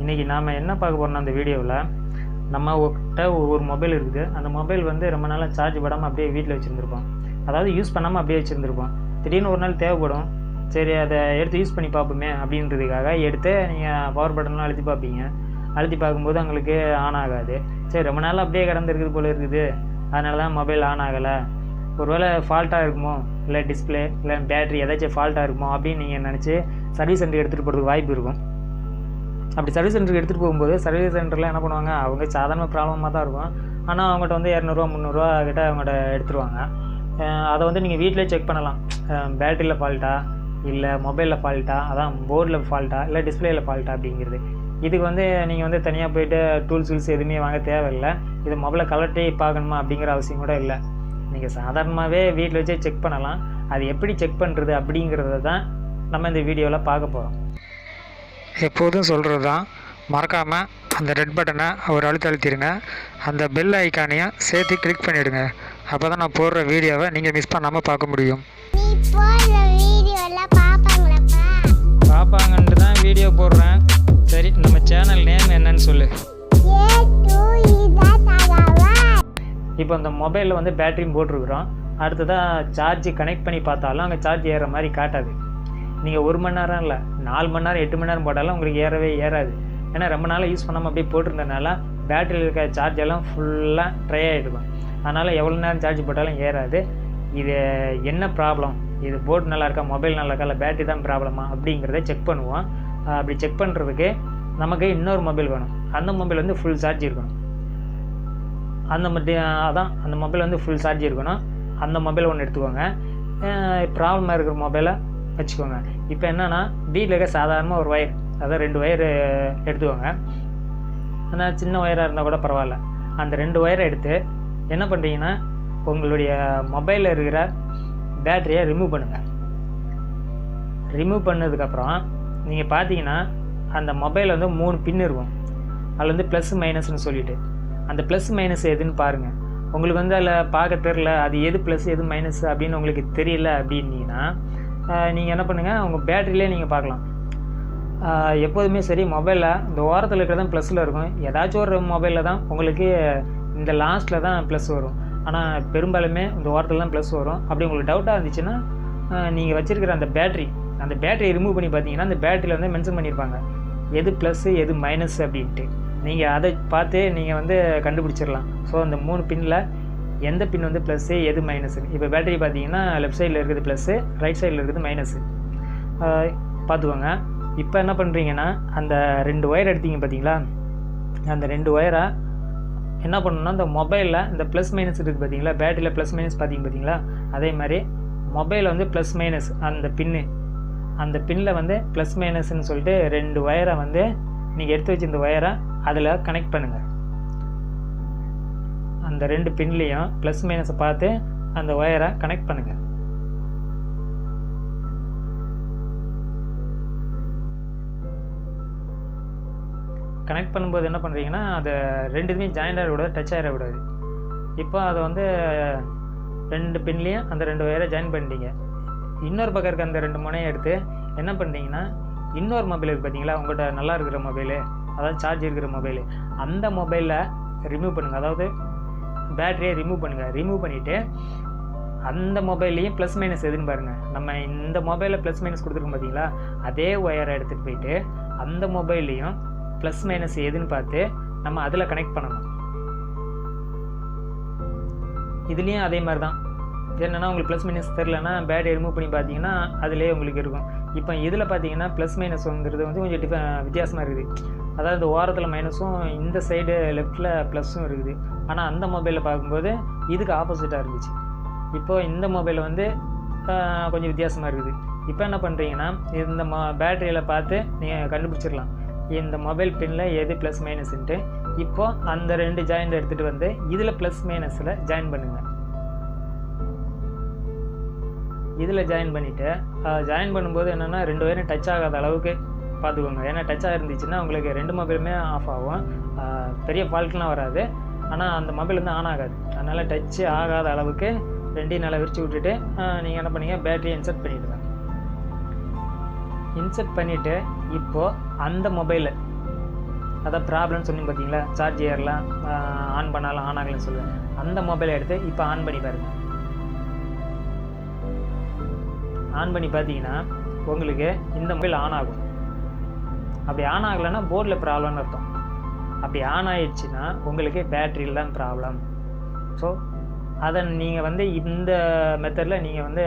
இன்றைக்கி நாம் என்ன பார்க்க போகிறோம்னா அந்த வீடியோவில் நம்மகிட்ட ஒரு மொபைல் இருக்குது. அந்த மொபைல் வந்து ரொம்ப நாளாக சார்ஜ் போடாமல் அப்படியே வீட்டில் வச்சுருந்துருப்போம். அதாவது யூஸ் பண்ணாமல் அப்படியே வச்சுருந்துருப்போம். திடீர்னு ஒரு நாள் தேவைப்படும், சரி அதை எடுத்து யூஸ் பண்ணி பார்ப்போமே அப்படின்றதுக்காக எடுத்து நீங்கள் பவர் பட்டன்லாம் அழுத்தி பார்ப்பீங்க. அழுத்தி பார்க்கும்போது உங்களுக்கு ஆன் ஆகாது. சரி ரொம்ப நாள் அப்படியே கிடந்துருக்குது போல் இருக்குது, அதனால தான் மொபைல் ஆன் ஆகலை, ஒருவேளை ஃபால்ட்டாக இருக்குமோ, இல்லை டிஸ்பிளே இல்லை பேட்ரி ஏதாச்சும் ஃபால்ட்டாக இருக்குமோ அப்படின்னு நீங்கள் நினச்சி சர்வீஸ் சென்டருக்கு எடுத்துகிட்டு போகிறதுக்கு வாய்ப்பு இருக்கும். அப்படி சர்வீஸ் சென்டருக்கு எடுத்துகிட்டு போகும்போது சர்வீஸ் சென்டரில் என்ன பண்ணுவாங்க, அவங்க சாதாரண ப்ராப்ளமாக தான் இருக்கும், ஆனால் அவங்ககிட்ட வந்து 200 300 கிட்ட அவங்ககிட்ட எடுத்துருவாங்க. அதை வந்து நீங்கள் வீட்டிலே செக் பண்ணலாம், பேட்டரியில் ஃபால்ட்டா இல்லை மொபைலில் ஃபால்ட்டா, அதான் போர்டில் ஃபால்ட்டா இல்லை டிஸ்பிளேயில் ஃபால்ட்டா அப்படிங்கிறது. இதுக்கு வந்து நீங்கள் வந்து தனியாக போய்ட்டு டூல்ஸ் எதுவுமே வாங்க தேவையில்லை. இது மொபைலை கலட்டி பார்க்கணுமா அப்படிங்கிற அவசியம் கூட இல்லை. நீங்கள் சாதாரணமாகவே வீட்டில் வச்சே செக் பண்ணலாம். அது எப்படி செக் பண்ணுறது அப்படிங்கிறத தான் நம்ம இந்த வீடியோவில் பார்க்க போகிறோம். எப்போதும் சொல்கிறது தான், மறக்காமல் அந்த ரெட் பட்டனை ஒரு அழுத்திடுங்க, அந்த பெல் ஐக்கானையும் சேர்த்து கிளிக் பண்ணிவிடுங்க. அப்போ தான் நான் போடுற வீடியோவை நீங்கள் மிஸ் பண்ணாமல் பார்க்க முடியும். பார்ப்பாங்கன்ட்டு தான் வீடியோ போடுறேன். சரி, நம்ம சேனல் நேம் என்னன்னு சொல்லு. இப்போ அந்த மொபைலில் வந்து பேட்டரியும் போட்டிருக்குறோம். அடுத்ததாக சார்ஜ் கனெக்ட் பண்ணி பார்த்தாலும் அங்கே சார்ஜ் ஏறுற மாதிரி காட்டாது. நீங்கள் 1 மணி நேரம் இல்லை 4 மணி நேரம் 8 மணி நேரம் போட்டாலும் உங்களுக்கு ஏறாது. ஏன்னா ரொம்ப நாளாக யூஸ் பண்ணாமல் அப்படியே போட்டிருந்ததுனால பேட்டரியில் இருக்க சார்ஜ் எல்லாம் ஃபுல்லாக ட்ரை ஆகிடுக்கும். அதனால் எவ்வளோ நேரம் சார்ஜ் போட்டாலும் ஏறாது. இது என்ன ப்ராப்ளம், இது போர்டு நல்லா இருக்கா, மொபைல் நல்லா இருக்கா, இல்லை பேட்டரி தான் ப்ராப்ளமா அப்படிங்கிறத செக் பண்ணுவோம். அப்படி செக் பண்ணுறதுக்கு நமக்கு இன்னொரு மொபைல் வேணும். அந்த மொபைல் வந்து ஃபுல் சார்ஜ் இருக்கணும். அந்த மொபைல் வந்து ஃபுல் சார்ஜ் இருக்கணும். அந்த மொபைல் ஒன்று எடுத்துக்கோங்க. ப்ராப்ளமாக இருக்கிற மொபைலை வச்சுக்கோங்க. இப்போ என்னென்னா வீட்டில் இருக்க சாதாரணமாக ஒரு ஒயர், அதாவது 2 ஒயர் எடுத்துக்கோங்க. ஆனால் சின்ன ஒயராக இருந்தால் கூட பரவாயில்ல. அந்த 2 ஒயரை எடுத்து என்ன பண்ணுறீங்கன்னா, உங்களுடைய மொபைலில் இருக்கிற பேட்டரியை ரிமூவ் பண்ணுங்கள். ரிமூவ் பண்ணதுக்கப்புறம் நீங்கள் பார்த்தீங்கன்னா அந்த மொபைலில் வந்து 3 பின் இருக்கும். அதில் வந்து ப்ளஸ் மைனஸ்ன்னு சொல்லிவிட்டு அந்த ப்ளஸ் மைனஸ் எதுன்னு பாருங்கள். உங்களுக்கு வந்து அதில் பார்க்க தெரில, அது எது ப்ளஸ் எது மைனஸ் அப்படின்னு உங்களுக்கு தெரியல அப்படின்னீங்கன்னா நீங்கள் என்ன பண்ணுங்கள், உங்கள் பேட்டரியிலே நீங்கள் பார்க்கலாம். எப்போதுமே சரி, மொபைலில் இந்த ஓரத்தில் இருக்கிறது தான் ப்ளஸில் இருக்கும். ஏதாச்சும் ஒரு மொபைலில் தான் உங்களுக்கு இந்த லாஸ்ட்டில் தான் ப்ளஸ் வரும். ஆனால் பெரும்பாலுமே இந்த ஓரத்தில் தான் ப்ளஸ் வரும். அப்படி உங்களுக்கு டவுட்டாக இருந்துச்சுன்னா நீங்கள் வச்சுருக்கிற அந்த பேட்டரியை ரிமூவ் பண்ணி பார்த்தீங்கன்னா அந்த பேட்டரியில் வந்து மென்ஷன் பண்ணியிருப்பாங்க எது ப்ளஸ்ஸு எது மைனஸ் அப்படின்ட்டு. நீங்கள் அதை பார்த்து நீங்கள் வந்து கண்டுபிடிச்சிடலாம். ஸோ அந்த 3 பின்னில் எந்த பின் வந்து ப்ளஸ்ஸு எது மைனஸு. இப்போ பேட்டரி பார்த்தீங்கன்னா லெஃப்ட் சைடில் இருக்குது ப்ளஸ்ஸு, ரைட் சைடில் இருக்குது மைனஸு, பார்த்துக்கோங்க. இப்போ என்ன பண்ணுறீங்கன்னா அந்த 2 ஒயர் எடுத்தீங்க பார்த்தீங்களா, அந்த 2 ஒயரை என்ன பண்ணணும்னா இந்த மொபைலில் இந்த ப்ளஸ் மைனஸ் இருக்குது பார்த்தீங்களா, பேட்டரியில் ப்ளஸ் மைனஸ் பார்த்தீங்களா, அதே மாதிரி மொபைலில் வந்து ப்ளஸ் மைனஸ் அந்த பின்னில் வந்து ப்ளஸ் மைனஸ்ன்னு சொல்லிட்டு 2 ஒயரை வந்து நீங்கள் எடுத்து வச்சு இந்த ஒயரை அதில் கனெக்ட் பண்ணுங்கள். அந்த 2 பின்லேயும் ப்ளஸ் மைனஸை பார்த்து அந்த ஒயரை கனெக்ட் பண்ணுங்கள். கனெக்ட் பண்ணும்போது என்ன பண்ணுறீங்கன்னா, அதை 2மே ஜாயிண்ட் ஆக விடாது, டச் ஆகிட விடாது. இப்போ அதை வந்து 2 பின்லேயும் அந்த 2 ஒயரை ஜாயின் பண்ணிட்டீங்க. இன்னொரு பக்கம் இருக்க அந்த 2 முனையை எடுத்து என்ன பண்ணுறீங்கன்னா, இன்னொரு மொபைல் இருக்குது பார்த்தீங்களா, உங்கள்கிட்ட நல்லா இருக்கிற மொபைலு, அதாவது சார்ஜ் இருக்கிற மொபைலு, அந்த மொபைலில் ரிமூவ் பண்ணுங்கள். அதாவது பேட்டரியை ரிமூவ் பண்ணுங்கள். ரிமூவ் பண்ணிவிட்டு அந்த மொபைல்லையும் ப்ளஸ் மைனஸ் எதுன்னு பாருங்கள். நம்ம இந்த மொபைலில் ப்ளஸ் மைனஸ் கொடுத்துருக்கோம் பார்த்தீங்களா, அதே ஒயரை எடுத்துகிட்டு போயிட்டு அந்த மொபைல்லையும் ப்ளஸ் மைனஸ் எதுன்னு பார்த்து நம்ம அதில் கனெக்ட் பண்ணணும். இதுலேயும் அதே மாதிரி தான். என்னென்னா உங்களுக்கு ப்ளஸ் மைனஸ் தெரிலனா பேட்டரி ரிமூவ் பண்ணி பார்த்தீங்கன்னா அதிலே உங்களுக்கு இருக்கும். இப்போ இதில் பார்த்தீங்கன்னா ப்ளஸ் மைனஸ்ங்கிறது வந்து கொஞ்சம் வித்தியாசமாக இருக்குது. அதாவது இந்த ஓரத்தில் மைனஸும் இந்த சைடு லெஃப்டில் ப்ளஸ்ஸும் இருக்குது. ஆனால் அந்த மொபைலில் பார்க்கும்போது இதுக்கு ஆப்போசிட்டாக இருந்துச்சு. இப்போது இந்த மொபைல் வந்து கொஞ்சம் வித்தியாசமாக இருக்குது. இப்போ என்ன பண்ணுறீங்கன்னா, இந்த பேட்டரியில் பார்த்து நீங்கள் கண்டுபிடிச்சிடலாம் இந்த மொபைல் பின்னில் எது ப்ளஸ் மைனஸ்ன்ட்டு. இப்போது அந்த 2 ஜாயிண்ட் எடுத்துகிட்டு வந்து இதில் ப்ளஸ் மைனஸில் ஜாயின் பண்ணுங்கள். இதில் ஜாயின் பண்ணிவிட்டு ஜாயின் பண்ணும்போது என்னென்னா 2 ஒயரும் டச் ஆகாத அளவுக்கு பார்த்துக்கோங்க. ஏன்னா டச் ஆகிருந்துச்சுன்னா உங்களுக்கு 2 மொபைலுமே ஆஃப் ஆகும். பெரிய ஃபால்ட்லாம் வராது, ஆனால் அந்த மொபைல் வந்து ஆன் ஆகாது. அதனால் டச்சு ஆகாத அளவுக்கு 2 நல்லா விரித்து விட்டுட்டு நீங்கள் என்ன பண்ணீங்க, பேட்டரியை இன்சர்ட் பண்ணிவிடுங்க. இன்சர்ட் பண்ணிவிட்டு இப்போது அந்த மொபைலில் அதான் ப்ராப்ளம்னு சொன்னி பார்த்தீங்களா, சார்ஜ் ஏறலாம், ஆன் பண்ணாலும் ஆன் ஆகலன்னு சொல்லுவேன். அந்த மொபைலை எடுத்து இப்போ ஆன் பண்ணி பாருங்கள். ஆன் பண்ணி பார்த்தீங்கன்னா உங்களுக்கு இந்த மொபைல் ஆன் ஆகும். அப்படி ஆன் ஆகலைன்னா போர்டில் ப்ராப்ளம்னு அர்த்தம். அப்படி ஆன் ஆயிடுச்சுன்னா உங்களுக்கு பேட்டரியில் தான் ப்ராப்ளம். ஸோ அதை நீங்கள் வந்து இந்த மெத்தடில் நீங்கள் வந்து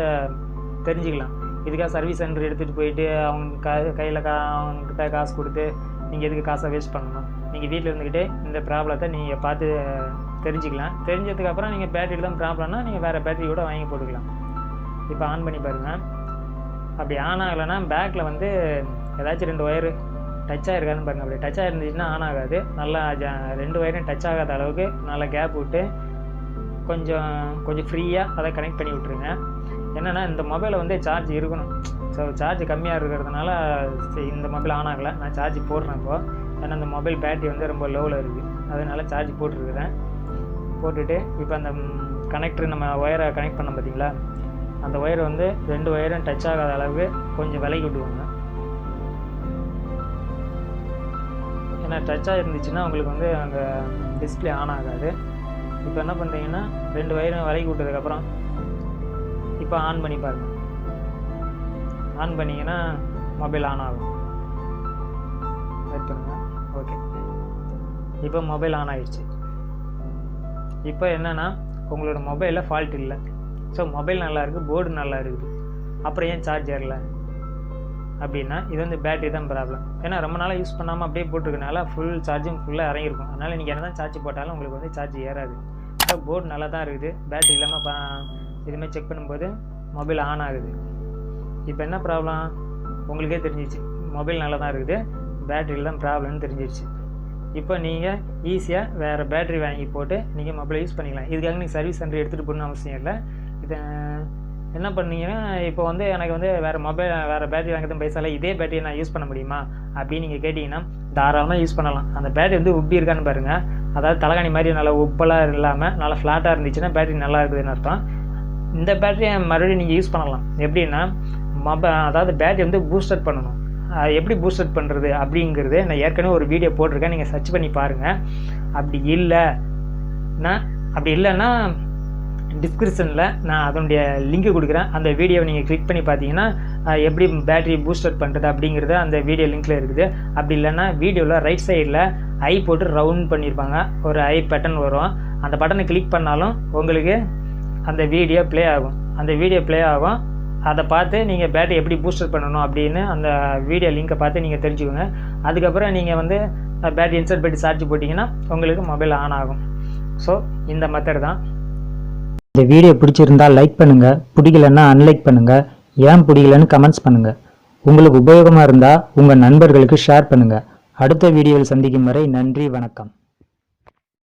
தெரிஞ்சுக்கலாம். இதுக்காக சர்வீஸ் சென்டர் எடுத்துகிட்டு போயிட்டு அவங்க கையில் அவங்கக்கிட்ட காசு கொடுத்து நீங்கள் எதுக்கு காசை வேஸ்ட் பண்ணணும்? நீங்கள் வீட்டில் இருந்துக்கிட்டே இந்த ப்ராப்ளத்தை நீங்கள் பார்த்து தெரிஞ்சுக்கலாம். தெரிஞ்சதுக்கப்புறம் நீங்கள் பேட்டரியில் தான் ப்ராப்ளம்னா நீங்கள் வேறு பேட்டரி கூட வாங்கி போட்டுக்கலாம். இப்போ ஆன் பண்ணி பாருங்கள். அப்படி ஆன் ஆகலைன்னா பேக்கில் வந்து ஏதாச்சும் 2 ஒயரு டச் ஆகிருக்காதுன்னு பாருங்கள். அப்படி டச் ஆகிருந்துச்சுன்னா ஆன் ஆகாது. நல்லா 2 ஒயரும் டச் ஆகாத அளவுக்கு நல்லா கேப் விட்டு கொஞ்சம் ஃப்ரீயாக அதை கனெக்ட் பண்ணி விட்ருங்க. என்னென்னா இந்த மொபைலை வந்து சார்ஜ் இருக்கணும். ஸோ சார்ஜ் கம்மியாக இருக்கிறதுனால இந்த மொபைல் ஆன் ஆகலை. நான் சார்ஜ் போடுறேன் இப்போ. ஏன்னா இந்த மொபைல் பேட்டரி வந்து ரொம்ப லோவில் இருக்குது, அதனால் சார்ஜ் போட்டுருக்குறேன். போட்டுட்டு இப்போ அந்த கனெக்டர் நம்ம ஒயரை கனெக்ட் பண்ணோம் பார்த்தீங்களா, அந்த ஒயரை வந்து 2 ஒயரும் டச் ஆகாத அளவுக்கு கொஞ்சம் விலகி விட்டுவாங்க. ஏன்னா டச்சாக இருந்துச்சுன்னா உங்களுக்கு வந்து அங்கே டிஸ்பிளே ஆன் ஆகாது. இப்போ என்ன பண்ணுறீங்கன்னா 2 ஒயரும் விலகி விட்டதுக்கப்புறம் இப்போ ஆன் பண்ணி பாருங்கள். ஆன் பண்ணிங்கன்னா மொபைல் ஆன் ஆகும். வெயிட் பண்ணுங்கள். ஓகே, இப்போ மொபைல் ஆன் ஆகிடுச்சு. இப்போ என்னென்னா உங்களோட மொபைலில் ஃபால்ட் இல்லை. ஸோ மொபைல் நல்லா இருக்குது, போர்டு நல்லா இருக்குது, அப்புறம் ஏன் சார்ஜ் ஏறல அப்படின்னா இது வந்து பேட்டரி தான் ப்ராப்ளம். ஏன்னா ரொம்ப நாளாக யூஸ் பண்ணாமல் அப்படியே போட்டிருக்கனால ஃபுல் சார்ஜும் ஃபுல்லாக இறங்கியிருக்கும். அதனால் நீங்கள் என்ன தான் சார்ஜ் போட்டாலும் உங்களுக்கு வந்து சார்ஜ் ஏறாது. ஸோ போர்டு நல்லா தான் இருக்குது, பேட்டரி இல்லாமல் இதுமாதிரி செக் பண்ணும்போது மொபைல் ஆன் ஆகுது. இப்போ என்ன ப்ராப்ளம் உங்களுக்கே தெரிஞ்சிச்சு. மொபைல் நல்லா தான் இருக்குது, பேட்டரியில் தான் ப்ராப்ளம்னு தெரிஞ்சிடுச்சு. இப்போ நீங்கள் ஈஸியாக வேறு பேட்டரி வாங்கி போட்டு நீங்கள் மொபைலை யூஸ் பண்ணிக்கலாம். இதுக்காக நீங்கள் சர்வீஸ் சென்டர் எடுத்துகிட்டு போகணும்னு அவசியம் இல்லை. இதை என்ன பண்ணீங்கன்னா இப்போ வந்து எனக்கு வந்து வேறு பேட்டரி வாங்கிறது பைசால இதே பேட்டரியை நான் யூஸ் பண்ண முடியுமா அப்படின்னு நீங்கள் கேட்டிங்கன்னா தாராளமாக யூஸ் பண்ணலாம். அந்த பேட்டரி வந்து உப்பி இருக்கான்னு பாருங்கள். அதாவது தலைகாணி மாதிரி நல்லா உப்பெல்லாம் இல்லாமல் நல்லா ஃப்ளாட்டாக இருந்துச்சுன்னா பேட்டரி நல்லா இருக்குதுன்னு அர்த்தம். இந்த பேட்டரியை மறுபடியும் நீங்கள் யூஸ் பண்ணலாம். எப்படின்னா அதாவது பேட்டரி வந்து பூஸ்டர் பண்ணணும். எப்படி பூஸ்டர் பண்ணுறது அப்படிங்கிறது நான் ஏற்கனவே ஒரு வீடியோ போட்டிருக்கேன், நீங்கள் சர்ச் பண்ணி பாருங்கள். அப்படி இல்லைன்னா டிஸ்கிரிப்ஷனில் நான் அதனுடைய லிங்க் கொடுக்குறேன். அந்த வீடியோவை நீங்கள் கிளிக் பண்ணி பார்த்தீங்கன்னா எப்படி பேட்டரி பூஸ்டர் பண்ணுறது அப்படிங்கிறது அந்த வீடியோ லிங்க்கில் இருக்குது. அப்படி இல்லைன்னா வீடியோவில் ரைட் சைடில் ஐ போட்டு ரவுண்ட் பண்ணியிருப்பாங்க, ஒரு ஐ பட்டன் வரும். அந்த பட்டனை கிளிக் பண்ணாலும் உங்களுக்கு அந்த வீடியோ ப்ளே ஆகும். அதை பார்த்து நீங்கள் பேட்டரி எப்படி பூஸ்டர் பண்ணணும் அப்படின்னு அந்த வீடியோ லிங்கை பார்த்து நீங்கள் தெரிஞ்சுக்கோங்க. அதுக்கப்புறம் நீங்கள் வந்து பேட்டரி இன்சர்ட் பண்ணி சார்ஜ் போட்டிங்கன்னா உங்களுக்கு மொபைல் ஆன் ஆகும். ஸோ இந்த மெத்தட் தான். இந்த வீடியோ பிடிச்சிருந்தால் லைக் பண்ணுங்கள், பிடிக்கலன்னா அன்லைக் பண்ணுங்கள், ஏன் பிடிக்கலன்னு கமெண்ட்ஸ் பண்ணுங்கள். உங்களுக்கு உபயோகமாக இருந்தால் உங்கள் நண்பர்களுக்கு ஷேர் பண்ணுங்கள். அடுத்த வீடியோவில் சந்திக்கும் வரை நன்றி, வணக்கம்.